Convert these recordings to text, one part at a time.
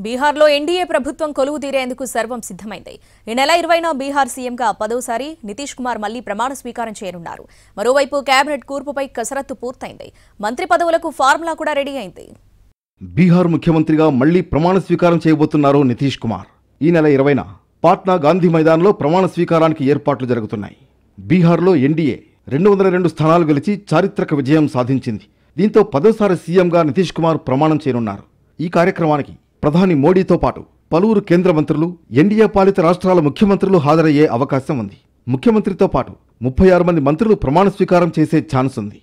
బీహార్లో ఎన్డీఏ ప్రభుత్వం కొలువు తీరేందుకు సర్వం సిద్ధమైంది. ఈ నెల 20న బీహార్ సీఎంగా 10వసారి నితీష్ కుమార్ మళ్లీ ప్రమాణ స్వీకారం చేయనున్నారు. మరోవైపు కేబినెట్ కూర్పుపై కసరత్తు పూర్తయింది. మంత్రి పదవులకు ఫార్ములా కూడా రెడీ అయింది. బీహార్ ముఖ్యమంత్రిగా మళ్లీ ప్రమాణ స్వీకారం చేయబోతున్నారు నితీష్ కుమార్. ఈ నెల 20న పాట్నా గాంధీ మైదానంలో ప్రమాణ స్వీకారానికి ఏర్పాట్లు జరుగుతున్నాయి. బీహార్లో ఎన్డీఏ 202 స్థానాలు గెలిచి చారిత్రక విజయం సాధించింది. దీంతో 10వసారి సీఎంగా నితీష్ కుమార్ ప్రమాణం చేయనున్నారు. ఈ కార్యక్రమానికి ప్రధాని మోడీతో పాటు పలువురు కేంద్ర మంత్రులు, ఎన్డీఏ పాలిత రాష్ట్రాల ముఖ్యమంత్రులు హాజరయ్యే అవకాశం ఉంది. ముఖ్యమంత్రితో పాటు 36 మంది మంత్రులు ప్రమాణ స్వీకారం చేసే ఛాన్స్ ఉంది.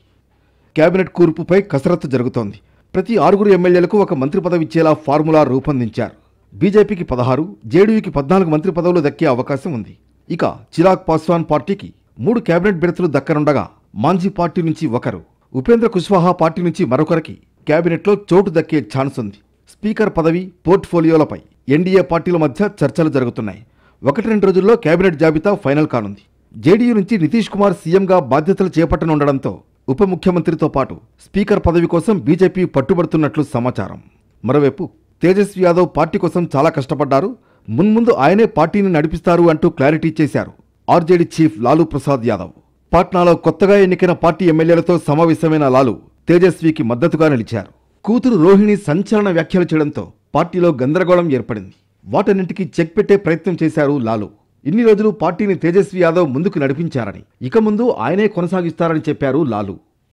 కేబినెట్ కూర్పుపై కసరత్తు జరుగుతోంది. ప్రతి 6 ఎమ్మెల్యేలకు ఒక మంత్రి పదవి ఇచ్చేలా ఫార్ములా రూపొందించారు. బీజేపీకి 16, జేడీయూకి 14 మంత్రి పదవులు దక్కే అవకాశం ఉంది. ఇక చిరాగ్ పాస్వాన్ పార్టీకి 3 కేబినెట్ బెర్తులు దక్కనుండగా మాంఝీ పార్టీ నుంచి ఒకరు, ఉపేంద్ర కుష్వాహా పార్టీ నుంచి మరొకరికి కేబినెట్లో చోటు దక్కే ఛాన్స్ ఉంది. స్పీకర్ పదవి, పోర్ట్ఫోలియోలపై ఎన్డీఏ పార్టీల మధ్య చర్చలు జరుగుతున్నాయి. 1-2 రోజుల్లో కేబినెట్ జాబితా ఫైనల్ కానుంది. జేడీయూ నుంచి నితీష్ కుమార్ సీఎంగా బాధ్యతలు చేపట్టనుండడంతో ఉప ముఖ్యమంత్రితో పాటు స్పీకర్ పదవి కోసం బీజేపీ పట్టుబడుతున్నట్లు సమాచారం. మరోవైపు తేజస్వి యాదవ్ పార్టీ కోసం చాలా కష్టపడ్డారు, మున్ముందు ఆయనే పార్టీని నడిపిస్తారు అంటూ క్లారిటీ చేశారు ఆర్జేడీ చీఫ్ లాలూ ప్రసాద్ యాదవ్. పాట్నాలో కొత్తగా ఎన్నికైన పార్టీ ఎమ్మెల్యేలతో సమావేశమైన లాలూ తేజస్వికి మద్దతుగా నిలిచారు. కూతురు రోహిణి సంచలన వ్యాఖ్యలు చేయడంతో పార్టీలో గందరగోళం ఏర్పడింది. వాటన్నింటికీ చెక్ పెట్టే ప్రయత్నం చేశారు లాలూ. ఇన్ని రోజులు పార్టీని తేజస్వి యాదవ్ ముందుకు నడిపించారని, ఇక ముందు ఆయనే కొనసాగిస్తారని చెప్పారు లాలూ.